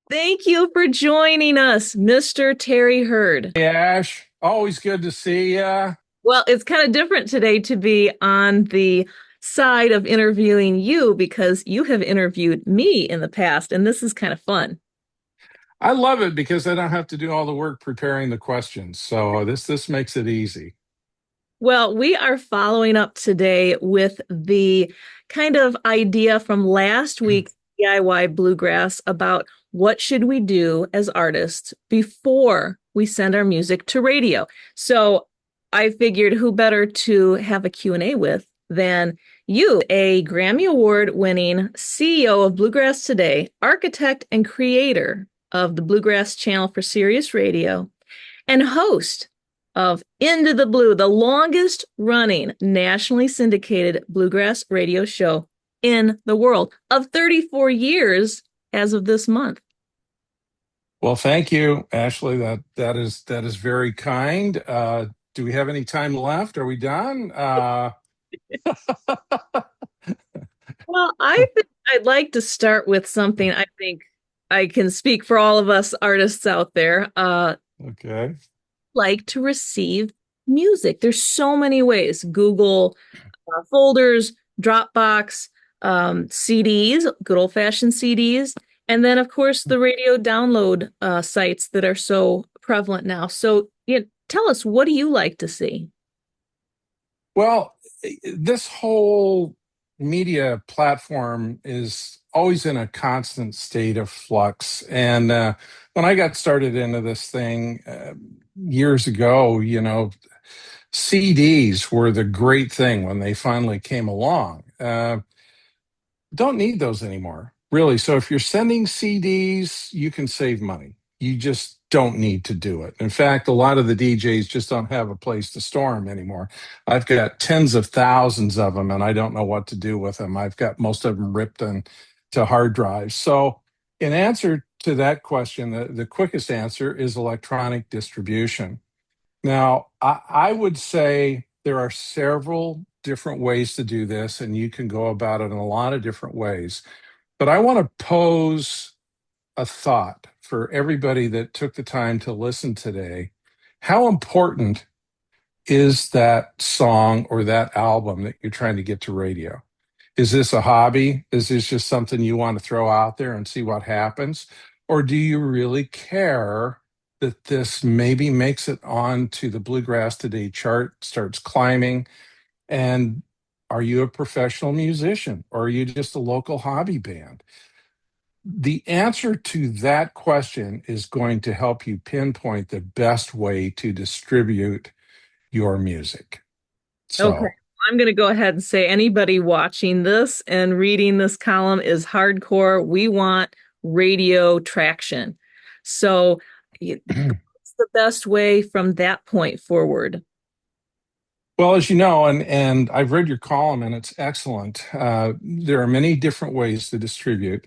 Thank you for joining us, Mr. Terry Hurd. Hey Ash, always good to see ya. Well, it's kind of different today to be on the side of interviewing you because you have interviewed me in the past, and this is kind of fun. I love it because I don't have to do all the work preparing the questions. So this makes it easy. Well, we are following up today with the kind of idea from last week's DIY Bluegrass about what should we do as artists before we send our music to radio. So I figured who better to have a Q&A with than you, a Grammy Award winning CEO of Bluegrass Today, architect and creator of the Bluegrass Channel for Sirius Radio, and host of Into the Blue, the longest running nationally syndicated bluegrass radio show in the world of 34 years as of this month. Well, thank you, Ashley. That is very kind. Do we have any time left? Are we done? Well, I think I'd like to start with something I think I can speak for all of us artists out there. Okay. Like to receive music. There's so many ways. Google folders, Dropbox, CDs, good old fashioned CDs, and then of course the radio download sites that are so prevalent now. So, tell us, what do you like to see? Well, this whole media platform is always in a constant state of flux. And when I got started into this thing years ago, CDs were the great thing when they finally came along. Don't need those anymore, really. So if you're sending CDs, you can save money. You just don't need to do it. In fact, a lot of the DJs just don't have a place to store them anymore. I've got tens of thousands of them, and I don't know what to do with them. I've got most of them ripped to hard drives. So, in answer to that question, the quickest answer is electronic distribution. Now, I would say there are several different ways to do this, and you can go about it in a lot of different ways. But I want to pose a thought for everybody that took the time to listen today. How important is that song or that album that you're trying to get to radio? Is this a hobby? Is this just something you want to throw out there and see what happens? Or do you really care that this maybe makes it on to the Bluegrass Today chart, starts climbing? And are you a professional musician or are you just a local hobby band? The answer to that question is going to help you pinpoint the best way to distribute your music. Okay. So, I'm going to go ahead and say anybody watching this and reading this column is hardcore. We want radio traction. So, what's the best way from that point forward? well, as you know, and I've read your column and it's excellent. There are many different ways to distribute.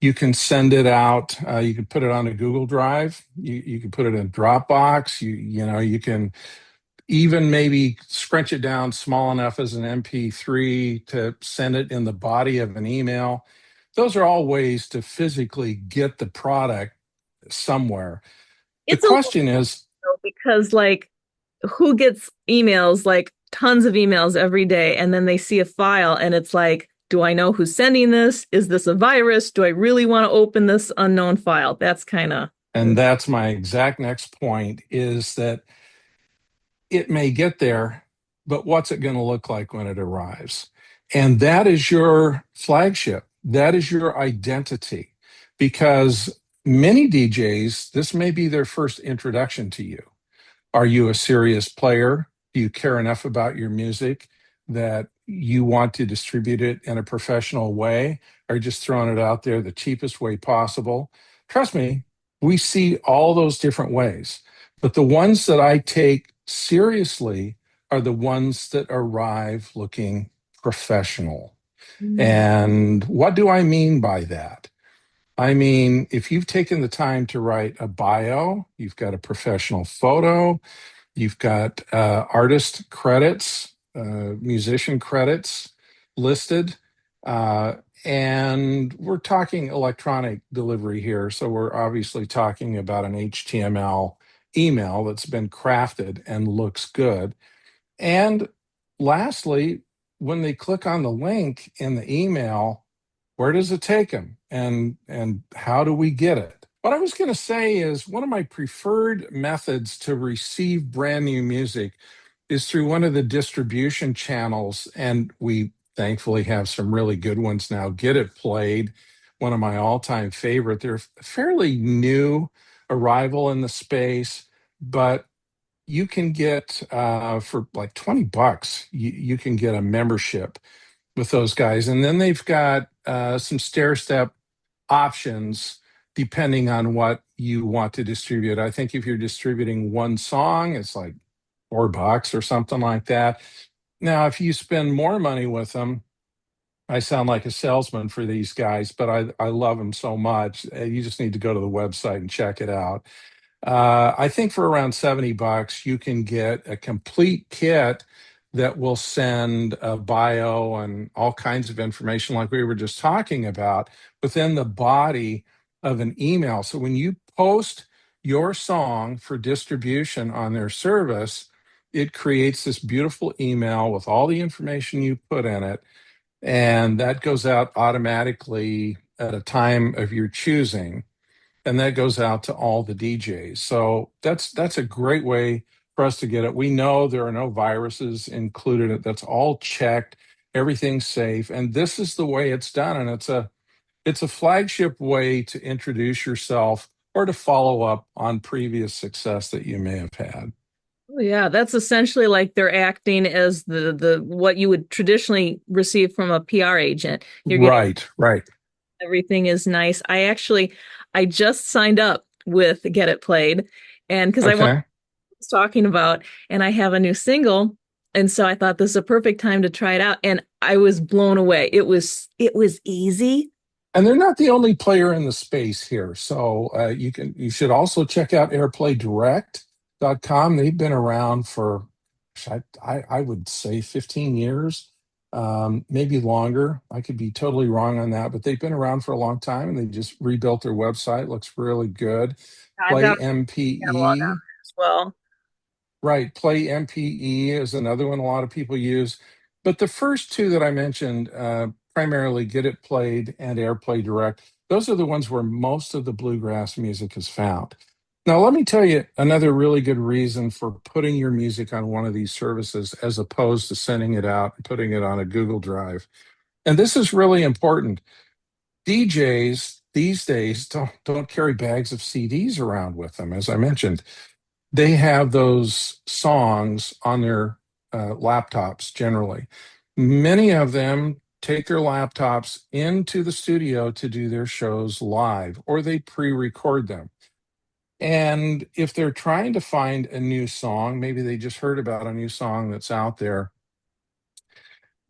You can send it out. You can put it on a Google Drive. You can put it in Dropbox. You can even maybe scrunch it down small enough as an MP3 to send it in the body of an email. Those are all ways to physically get the product somewhere. The It's a little question is, because, like, who gets emails, like tons of emails every day, and then they see a file and it's like, do I know who's sending this? Is this a virus? Do I really want to open this unknown file? That's kind of. and that's my exact next point, is that it may get there, but what's it going to look like when it arrives? And that is your flagship. That is your identity. Because many DJs, this may be their first introduction to you. Are you a serious player? Do you care enough about your music that you want to distribute it in a professional way? Or just throwing it out there the cheapest way possible? Trust me, we see all those different ways. But the ones that I take seriously are the ones that arrive looking professional. Mm. And what do I mean by that? I mean, if you've taken the time to write a bio, you've got a professional photo, you've got artist credits, musician credits listed, And we're talking electronic delivery here. So we're obviously talking about an HTML email that's been crafted and looks good. And lastly, when they click on the link in the email, where does it take them? And how do we get it? What I was going to say is one of my preferred methods to receive brand new music is through one of the distribution channels. And we thankfully have some really good ones now. Get It Played, one of my all-time favorite. They're fairly new arrival in the space, but you can get for like 20 bucks, you can get a membership with those guys. And then they've got some stair step options depending on what you want to distribute. I think if you're distributing one song, it's like $4 or something like that. Now, if you spend more money with them, I sound like a salesman for these guys, but I love them so much. You just need to go to the website and check it out. I think for around 70 bucks, you can get a complete kit that will send a bio and all kinds of information, like we were just talking about, within the body of an email. So when you post your song for distribution on their service, it creates this beautiful email with all the information you put in it. And that goes out automatically at a time of your choosing, and that goes out to all the DJs. So that's a great way for us to get it. We know there are no viruses included. That's all checked. Everything's safe, and this is the way it's done. And it's a flagship way to introduce yourself or to follow up on previous success that you may have had. Oh, yeah, that's essentially like they're acting as the what you would traditionally receive from a PR agent. You're getting Right, right. everything is nice. I just signed up with Get It Played, and because I Okay. was talking about, and I have a new single, and so I thought this is a perfect time to try it out, and I was blown away. It was easy. And they're not the only player in the space here. So you should also check out airplaydirect.com. They've been around for I would say 15 years, maybe longer. I could be totally wrong on that, but they've been around for a long time and they just rebuilt their website. Looks really good. I've Play got a catalog on MPE. there as well. Right. Play MPE is another one a lot of people use. But the first two that I mentioned, primarily Get It Played and Airplay Direct, those are the ones where most of the bluegrass music is found. Now, let me tell you another really good reason for putting your music on one of these services as opposed to sending it out and putting it on a Google Drive. And this is really important. DJs these days don't carry bags of CDs around with them, as I mentioned. They have those songs on their laptops generally. Many of them take their laptops into the studio to do their shows live, or they pre record them. And if they're trying to find a new song, maybe they just heard about a new song that's out there,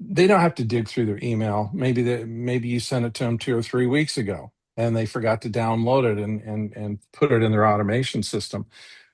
they don't have to dig through their email. Maybe you sent it to them 2 or 3 weeks ago and they forgot to download it and put it in their automation system.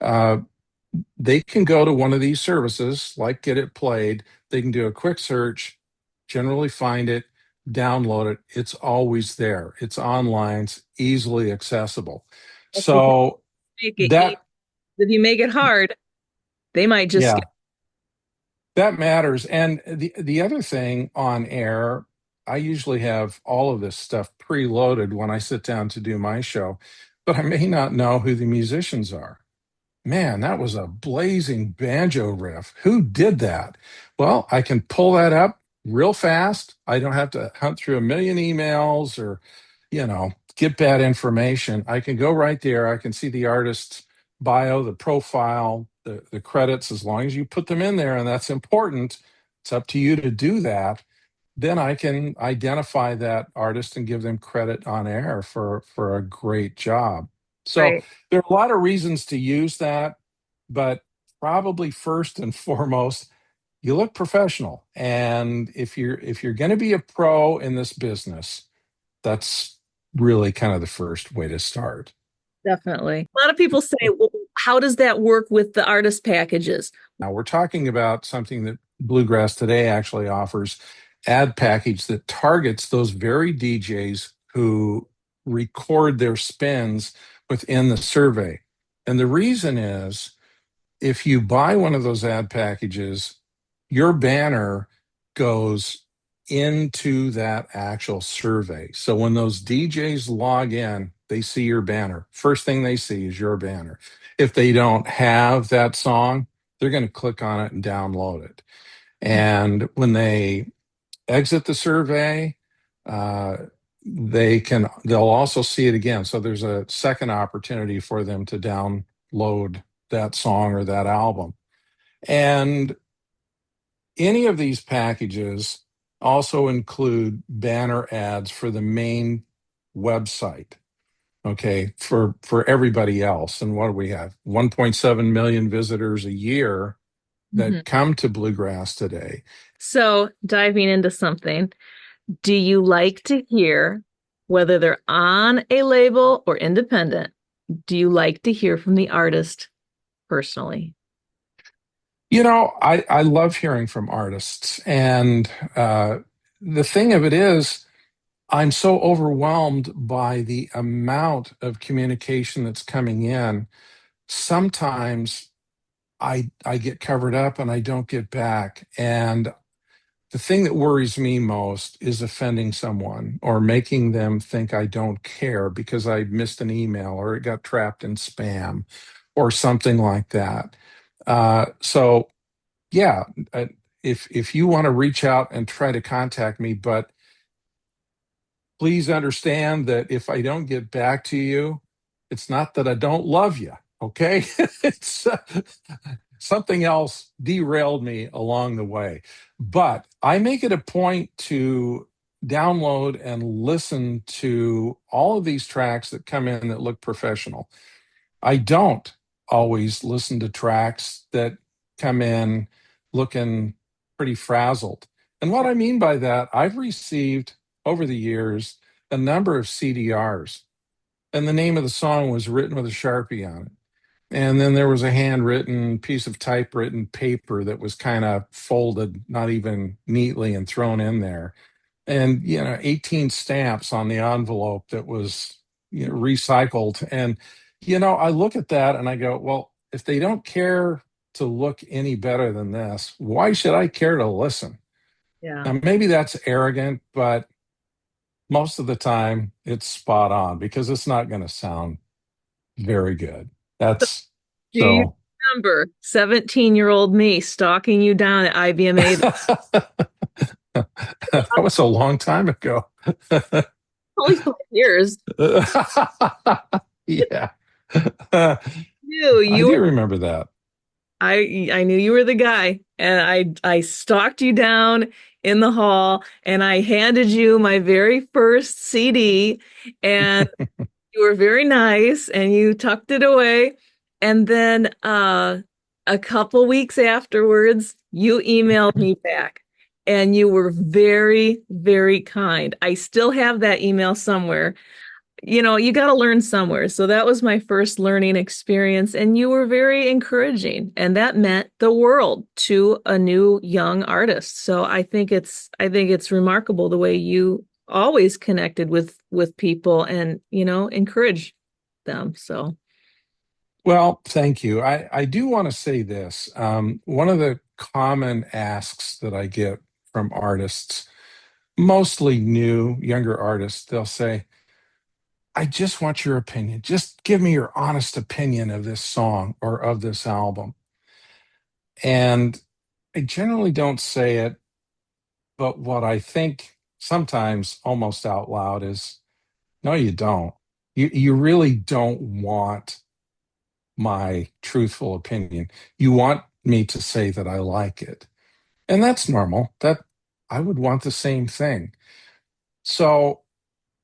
Uh, they can go to one of these services like Get It Played. They can do a quick search, generally find it, download it. It's always there. It's online, it's easily accessible. That's the thing. So Make it easy. that, If you make it hard, they might just skip. yeah, that matters. And the other thing on air, I usually have all of this stuff preloaded when I sit down to do my show, but I may not know who the musicians are. Man, that was a blazing banjo riff. Who did that? Well, I can pull that up real fast. I don't have to hunt through a million emails or, get bad information. I can go right there. I can see the artist's bio, the profile, the credits, as long as you put them in there, and that's important. It's up to you to do that. Then I can identify that artist and give them credit on air for a great job. So Right. there are a lot of reasons to use that, but probably first and foremost, you look professional. And if you're going to be a pro in this business, that's really kind of the first way to start. Definitely. A lot of people say, well, how does that work with the artist packages? Now we're talking about something that Bluegrass Today actually offers. ad package that targets those very DJs who record their spins within the survey. And the reason is if you buy one of those ad packages, your banner goes into that actual survey. So when those DJs log in, they see your banner. First thing they see is your banner. If they don't have that song, they're going to click on it and download it. And when they exit the survey, uh, they'll also see it again. So there's a second opportunity for them to download that song or that album. And any of these packages also include banner ads for the main website. Okay, for everybody else. And what do we have? 1.7 million visitors a year Mhm. that come to Bluegrass today. So, diving into something, do you like to hear, whether they're on a label or independent, do you like to hear from the artist personally? I love hearing from artists. And the thing of it is, I'm so overwhelmed by the amount of communication that's coming in. Sometimes I get covered up and I don't get back. And the thing that worries me most is offending someone or making them think I don't care because I missed an email or it got trapped in spam or something like that. So yeah, uh, if you want to reach out and try to contact me, but please understand that if I don't get back to you, it's not that I don't love you. Okay, it's something else derailed me along the way. But I make it a point to download and listen to all of these tracks that come in that look professional. I don't always listen to tracks that come in looking pretty frazzled. And what I mean by that, I've received over the years a number of CDRs, and the name of the song was written with a Sharpie on it. And then there was a handwritten piece of typewritten paper that was kind of folded, not even neatly, and thrown in there. And, 18 stamps on the envelope that was, recycled. And, I look at that and I go, well, if they don't care to look any better than this, why should I care to listen? Yeah. Now, maybe that's arrogant, but most of the time it's spot on because it's not going to sound very good. That's Do you so. remember 17-year-old me stalking you down at IBMA? That was a long time ago. Only 5 years. Yeah. I You do were remember that. I knew you were the guy, and I stalked you down in the hall, and I handed you my very first CD, and you were very nice, and you tucked it away, and then a couple weeks afterwards, you emailed me back, and you were very, very kind. I still have that email somewhere. You got to learn somewhere. So that was my first learning experience. And you were very encouraging. And that meant the world to a new young artist. So I think it's remarkable the way you always connected with people and, encourage them. So Well, thank you. I do want to say this. One of the common asks that I get from artists, mostly new, younger artists, they'll say, I just want your opinion. Just give me your honest opinion of this song or of this album. And I generally don't say it, but what I think sometimes almost out loud is, no, you don't. You really don't want my truthful opinion. You want me to say that I like it. And that's normal. That I would want the same thing. So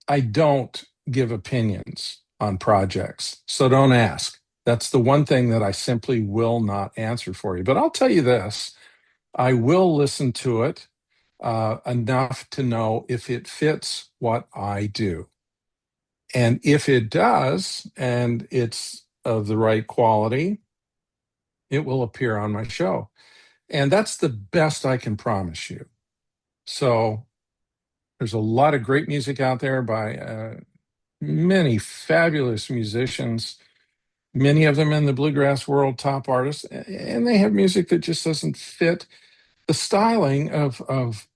I don't give opinions on projects. So don't ask. That's the one thing that I simply will not answer for you. But I'll tell you this, I will listen to it enough to know if it fits what I do. And if it does, and it's of the right quality, it will appear on my show. And that's the best I can promise you. So there's a lot of great music out there by many fabulous musicians, many of them in the bluegrass world, top artists, and they have music that just doesn't fit the styling of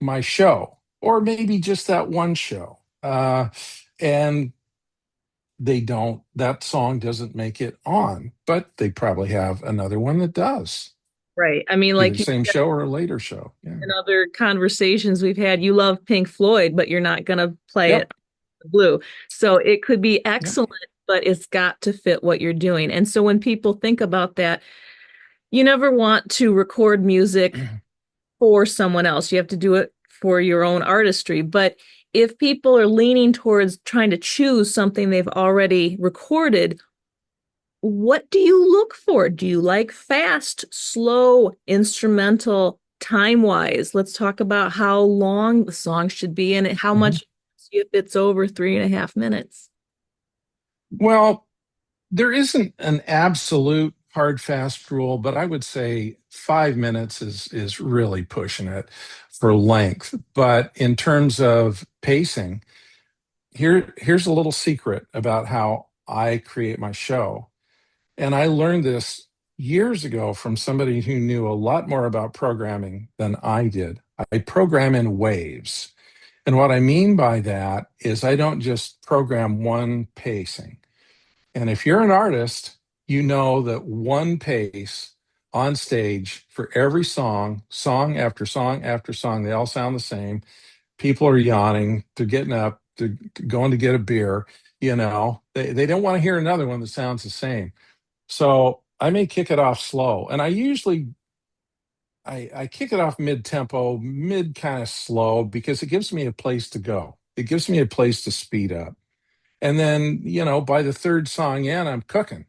my show, or maybe just that one show. And that song doesn't make it on, but they probably have another one that does, Right. I mean, either like you same said show or a later show. Yeah. in other conversations we've had, you love Pink Floyd, but you're not going to play it Yep. blue. So it could be Yep. excellent, but it's got to fit what you're doing. And so when people think about that, you never want to record music for someone else. You have to do it for your own artistry. But if people are leaning towards trying to choose something they've already recorded, what do you look for? Do you like fast, slow, instrumental, time wise? Let's talk about how long the song should be and how Mhm. much if it's over 3.5 minutes. Well, there isn't an absolute hard fast rule, but I would say 5 minutes is really pushing it for length. But in terms of pacing, here's a little secret about how I create my show. And I learned this years ago from somebody who knew a lot more about programming than I did. I program in waves. And what I mean by that is I don't just program one pacing. And if you're an artist, you know that one pace on stage for every song, song after song after song, they all sound the same. People are yawning, they're getting up, they're going to get a beer. They don't want to hear another one that sounds the same. So I may kick it off slow. And I kick it off mid tempo, mid kind of slow, because it gives me a place to go. It gives me a place to speed up. And then, by the third song in, I'm cooking,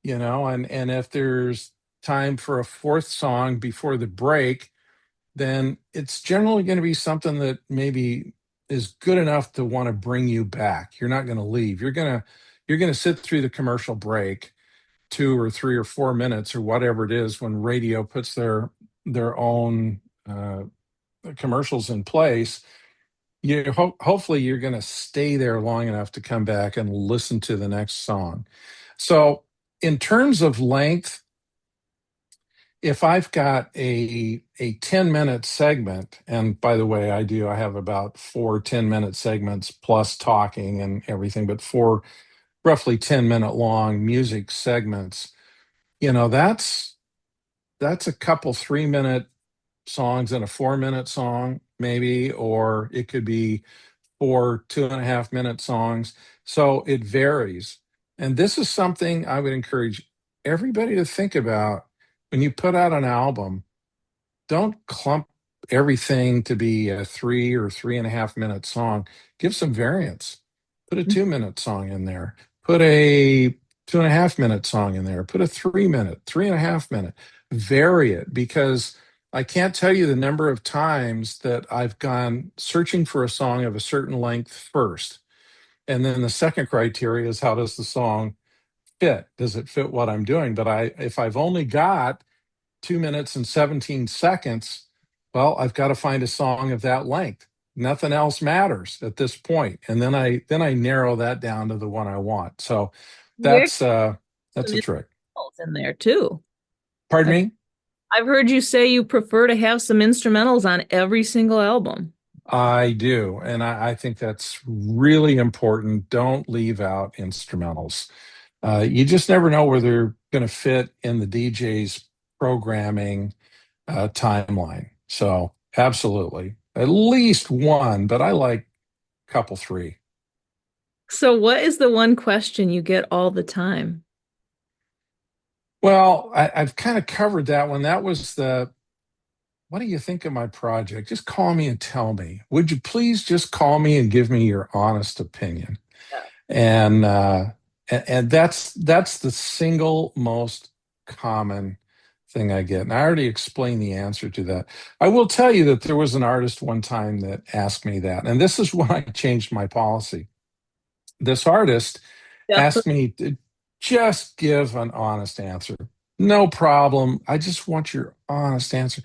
and if there's time for a fourth song before the break, then it's generally going to be something that maybe is good enough to want to bring you back. You're not going to leave. You're going to sit through the commercial break, 2 or 3 or 4 minutes or whatever it is, when radio puts their own commercials in place. Hopefully you're going to stay there long enough to come back and listen to the next song. So in terms of length, if I've got a 10-minute segment, and by the way, I have about 4 10-minute segments plus talking and everything, but four roughly 10-minute long music segments, that's a couple 3 minute songs and a 4 minute song, maybe, or it could be four 2.5 minute songs. So it varies. And this is something I would encourage everybody to think about when you put out an album. Don't clump everything to be a 3 or 3.5 minute song. Give some variance. Put a 2 minute song in there. Put a 2.5 minute song in there. Put a 3 minute, 3.5 minute. Vary it, because I can't tell you the number of times that I've gone searching for a song of a certain length first. And then the second criteria is, how does the song fit? Does it fit what I'm doing? But if I've only got 2 minutes and 17 seconds, well, I've got to find a song of that length. Nothing else matters at this point. And then I narrow that down to the one I want. So There's that's uh some that's a trick. instrumentals in there too. Pardon I've, me? I've heard you say you prefer to have some instrumentals on every single album. I do. And I think that's really important. Don't leave out instrumentals. You just never know where they're going to fit in the DJ's programming timeline. So absolutely, at least one, but I like a couple, three. So, what is the one question you get all the time? Well, I've kind of covered that one. That was what do you think of my project? Just call me and tell me. Would you please just call me and give me your honest opinion? And and that's the single most common thing I get. And I already explained the answer to that. I will tell you that there was an artist one time that asked me that, and this is when I changed my policy. This artist Yeah. asked me to just give an honest answer. No problem. I just want your honest answer.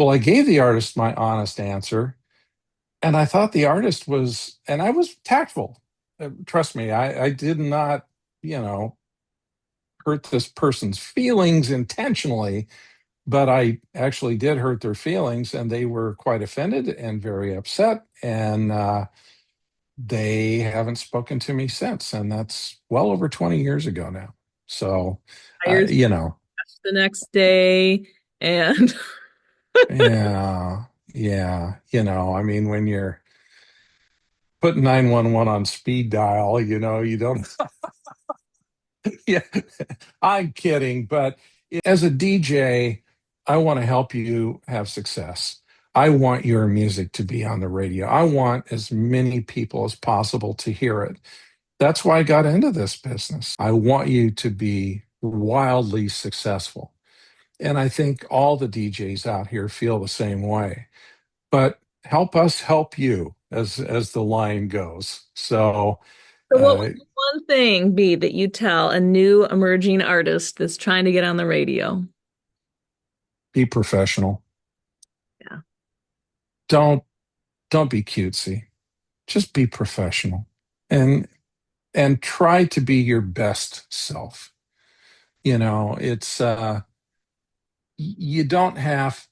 Well, I gave the artist my honest answer, and I thought the artist was, and I was tactful. Trust me, I did not, you know, hurt this person's feelings intentionally, but I actually did hurt their feelings, and they were quite offended and very upset. And they haven't spoken to me since. And that's well over 20 years ago now. So, Tires you know, the next day, and yeah, yeah, I mean, when you're putting 911 on speed dial, you don't, yeah, I'm kidding. But as a DJ, I want to help you have success. I want your music to be on the radio. I want as many people as possible to hear it. That's why I got into this business. I want you to be wildly successful. And I think all the DJs out here feel the same way. But help us help you, as the line goes. So so what would uh, the one thing be that you tell a new emerging artist that's trying to get on the radio? be professional. Yeah. Don't don't be cutesy. Just be professional. And try to be your best self. It's you don't have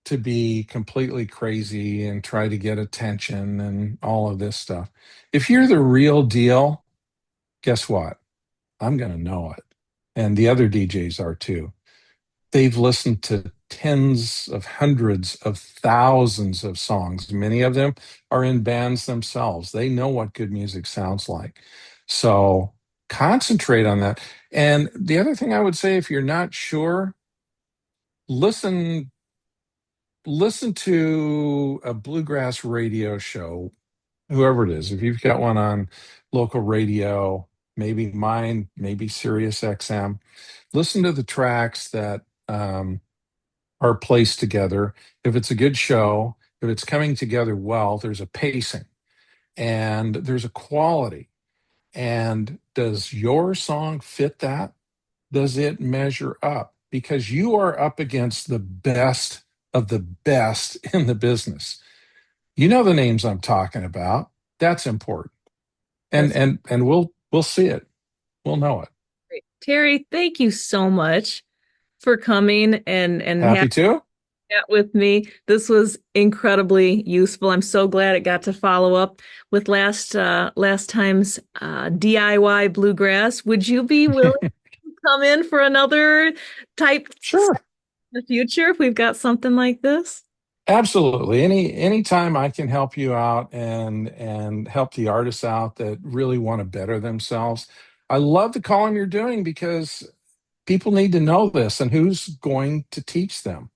to be completely crazy and try to get attention and all of this stuff. If you're the real deal, guess what? I'm going to know it. And the other DJs are too. They've listened to tens of hundreds of thousands of songs. Many of them are in bands themselves. They know what good music sounds like. So concentrate on that. And the other thing I would say, if you're not sure, listen listen to a bluegrass radio show, whoever it is. If you've got one on local radio, maybe mine, maybe Sirius XM, listen to the tracks that are placed together. If it's a good show, if it's coming together well, there's a pacing and there's a quality. And does your song fit that? Does it measure up? Because you are up against the best of the best in the business. You know the names I'm talking about. That's important. And That's we'll see it. We'll know it. great. Terry, thank you so much for coming and having Happy to? chat with me. This was incredibly useful. I'm so glad it got to follow up with last time's DIY bluegrass. Would you be willing to come in for another type Sure. in the future if we've got something like this? Absolutely. Anytime I can help you out and help the artists out that really want to better themselves. I love the column you're doing because people need to know this, and who's going to teach them?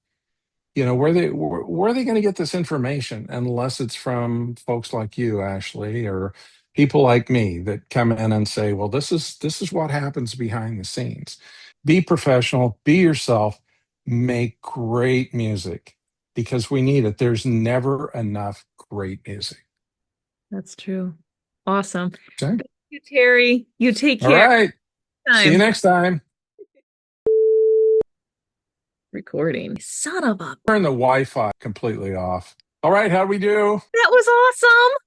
Where are they going to get this information unless it's from folks like you, Ashley, or people like me that come in and say, well, this is what happens behind the scenes. Be professional, be yourself, make great music because we need it. There's never enough great music. That's true. Awesome. Okay. Thank you, Terry. You take All care. right. See you Time next time. recording. Son of a. Turn the Wi-Fi completely off. All right, how do we do? That was awesome.